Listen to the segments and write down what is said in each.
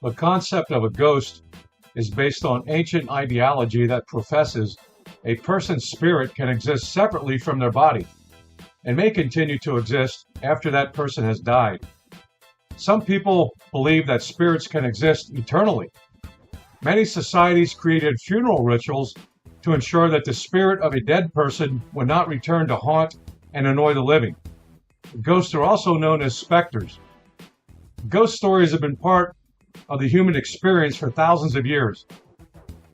The concept of a ghost is based on ancient ideology that professes a person's spirit can exist separately from their body and may continue to exist after that person has died. Some people believe that spirits can exist eternally. Many societies created funeral rituals to ensure that the spirit of a dead person would not return to haunt and annoy the living. Ghosts are also known as specters. Ghost stories have been part of the human experience for thousands of years.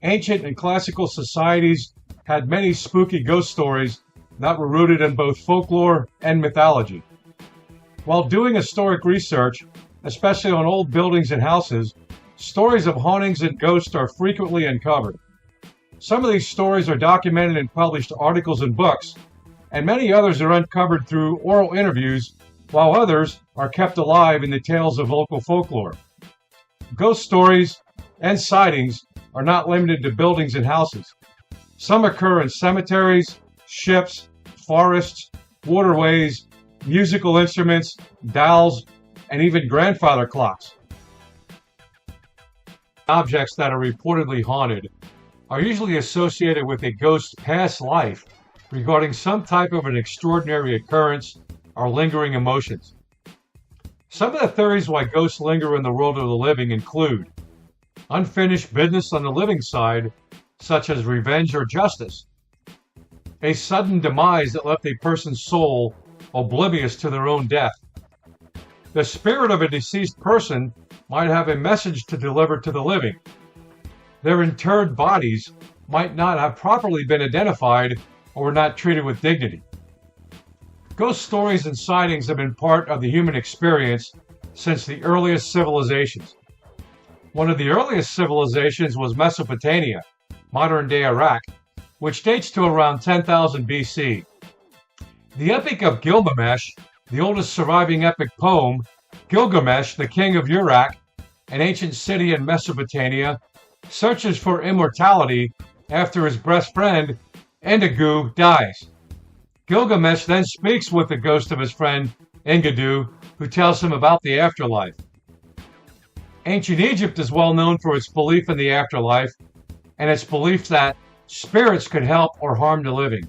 Ancient and classical societies had many spooky ghost stories that were rooted in both folklore and mythology. While doing historic research, especially on old buildings and houses, stories of hauntings and ghosts are frequently uncovered. Some of these stories are documented in published articles and books, and many others are uncovered through oral interviews, while others are kept alive in the tales of local folklore. Ghost stories and sightings are not limited to buildings and houses. Some occur in cemeteries, ships, forests, waterways, musical instruments, dolls, and even grandfather clocks. Objects that are reportedly haunted are usually associated with a ghost's past life regarding some type of an extraordinary occurrence or lingering emotions. Some of the theories why ghosts linger in the world of the living include unfinished business on the living side, such as revenge or justice, a sudden demise that left a person's soul oblivious to their own death. The spirit of a deceased person might have a message to deliver to the living. Their interred bodies might not have properly been identified or were not treated with dignity. Ghost stories and sightings have been part of the human experience since the earliest civilizations. One of the earliest civilizations was Mesopotamia, modern-day Iraq, which dates to around 10,000 BC. The Epic of Gilgamesh, the oldest surviving epic poem, Gilgamesh, the king of Uruk, an ancient city in Mesopotamia, searches for immortality after his best friend, Enkidu, dies. Gilgamesh then speaks with the ghost of his friend, Enkidu, who tells him about the afterlife. Ancient Egypt is well known for its belief in the afterlife and its belief that spirits could help or harm the living.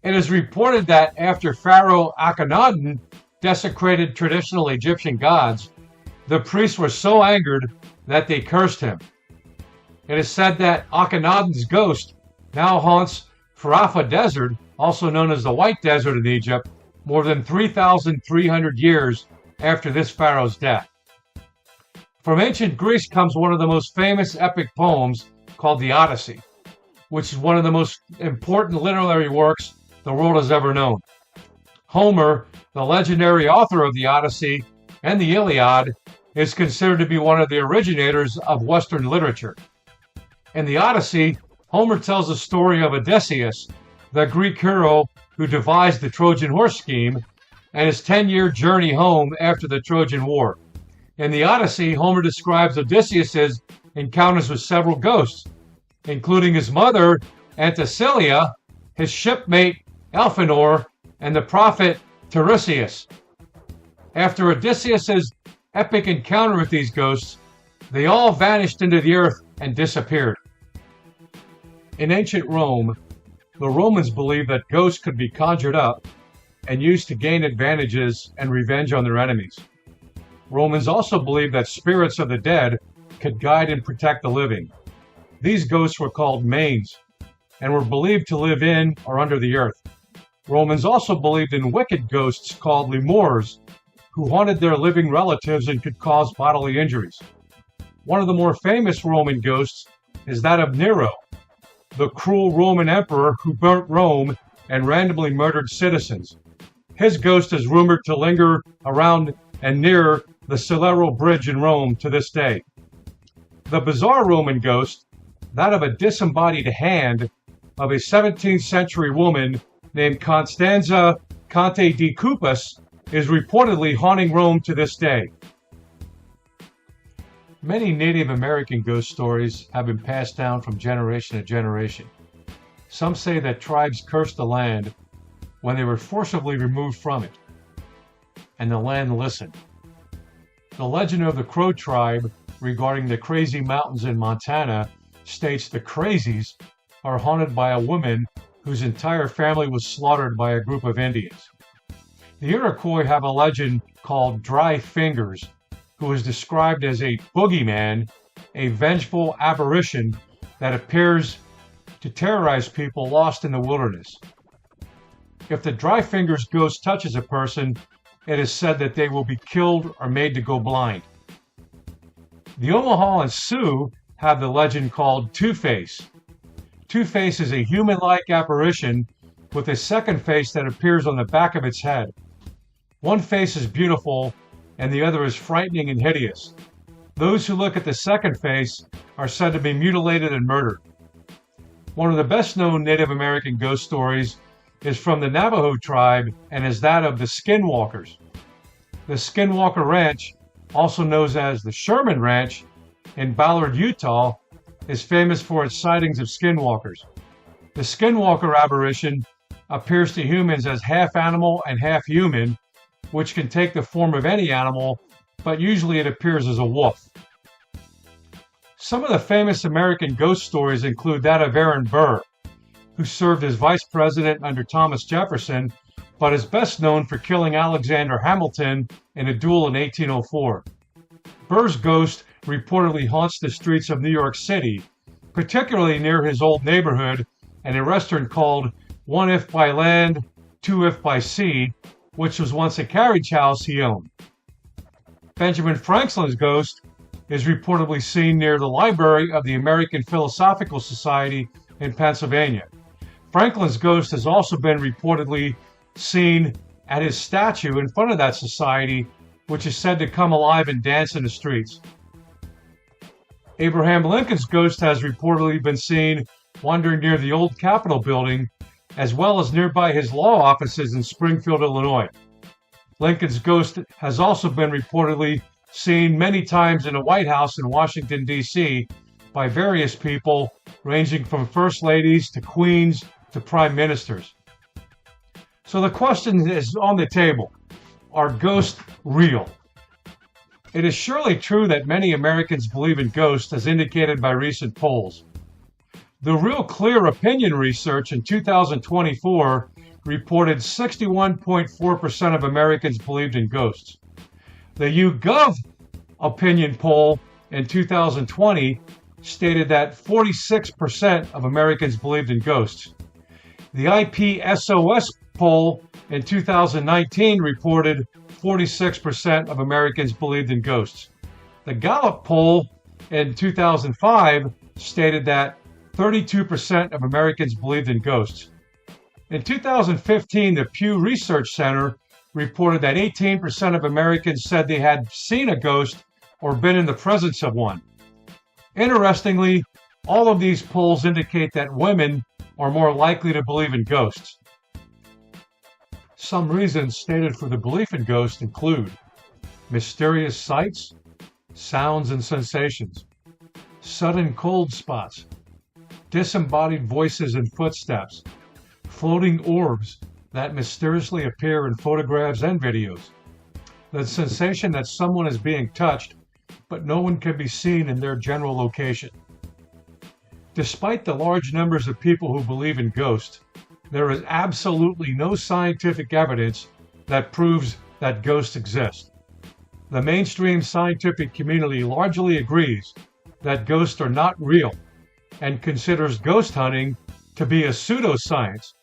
It is reported that after Pharaoh Akhenaten desecrated traditional Egyptian gods, the priests were so angered that they cursed him. It is said that Akhenaten's ghost now haunts Farafah Desert, also known as the White Desert in Egypt, more than 3,300 years after this pharaoh's death. From ancient Greece comes one of the most famous epic poems called the Odyssey, which is one of the most important literary works the world has ever known. Homer, the legendary author of the Odyssey and the Iliad, is considered to be one of the originators of Western literature. In the Odyssey, Homer tells the story of Odysseus, the Greek hero who devised the Trojan horse scheme, and his 10-year journey home after the Trojan War. In the Odyssey, Homer describes Odysseus's encounters with several ghosts, including his mother, Antiscylla, his shipmate, Elphenor, and the prophet Tiresias. After Odysseus's epic encounter with these ghosts, they all vanished into the earth and disappeared. In ancient Rome, the Romans believed that ghosts could be conjured up and used to gain advantages and revenge on their enemies. Romans also believed that spirits of the dead could guide and protect the living. These ghosts were called manes and were believed to live in or under the earth. Romans also believed in wicked ghosts called lemures, who haunted their living relatives and could cause bodily injuries. One of the more famous Roman ghosts is that of Nero, the cruel Roman emperor who burnt Rome and randomly murdered citizens. His ghost is rumored to linger around and near the Salero Bridge in Rome to this day. The bizarre Roman ghost, that of a disembodied hand of a 17th century woman named Constanza Conte di Cupus, is reportedly haunting Rome to this day. Many Native American ghost stories have been passed down from generation to generation. Some say that tribes cursed the land when they were forcibly removed from it, and the land listened. The legend of the Crow tribe regarding the crazy mountains in Montana states the crazies are haunted by a woman whose entire family was slaughtered by a group of Indians. The Iroquois have a legend called Dry Fingers, who is described as a boogeyman, a vengeful apparition that appears to terrorize people lost in the wilderness. If the Dry Fingers ghost touches a person, it is said that they will be killed or made to go blind. The Omaha and Sioux have the legend called Two-Face. Two-Face is a human-like apparition with a second face that appears on the back of its head. One face is beautiful and the other is frightening and hideous. Those who look at the second face are said to be mutilated and murdered. One of the best-known Native American ghost stories is from the Navajo tribe and is that of the Skinwalkers. The Skinwalker Ranch, also known as the Sherman Ranch in Ballard, Utah, is famous for its sightings of skinwalkers. The Skinwalker apparition appears to humans as half animal and half human, which can take the form of any animal, but usually it appears as a wolf. Some of the famous American ghost stories include that of Aaron Burr, who served as vice president under Thomas Jefferson, but is best known for killing Alexander Hamilton in a duel in 1804. Burr's ghost reportedly haunts the streets of New York City, particularly near his old neighborhood and a restaurant called One If by Land, Two If by Sea, which was once a carriage house he owned. Benjamin Franklin's ghost is reportedly seen near the library of the American Philosophical Society in Pennsylvania. Franklin's ghost has also been reportedly seen at his statue in front of that society, which is said to come alive and dance in the streets. Abraham Lincoln's ghost has reportedly been seen wandering near the old Capitol building, as well as nearby his law offices in Springfield, Illinois. Lincoln's ghost has also been reportedly seen many times in the White House in Washington, D.C. by various people, ranging from first ladies to queens to prime ministers. So the question is on the table: are ghosts real? It is surely true that many Americans believe in ghosts, as indicated by recent polls. The Real Clear Opinion research in 2024 reported 61.4% of Americans believed in ghosts. The YouGov opinion poll in 2020 stated that 46% of Americans believed in ghosts. The IPSOS poll in 2019 reported 46% of Americans believed in ghosts. The Gallup poll in 2005 stated that 32% of Americans believed in ghosts. In 2015, the Pew Research Center reported that 18% of Americans said they had seen a ghost or been in the presence of one. Interestingly, all of these polls indicate that women are more likely to believe in ghosts. Some reasons stated for the belief in ghosts include mysterious sights, sounds and sensations, sudden cold spots, disembodied voices and footsteps, floating orbs that mysteriously appear in photographs and videos, the sensation that someone is being touched, but no one can be seen in their general location. Despite the large numbers of people who believe in ghosts, there is absolutely no scientific evidence that proves that ghosts exist. The mainstream scientific community largely agrees that ghosts are not real and considers ghost hunting to be a pseudoscience,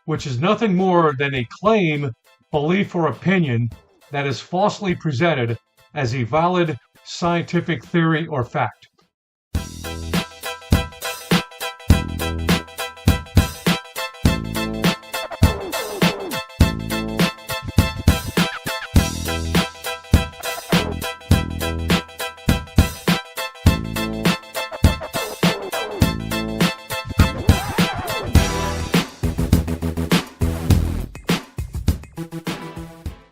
which is nothing more than a claim, belief, or opinion that is falsely presented as a valid scientific theory or fact.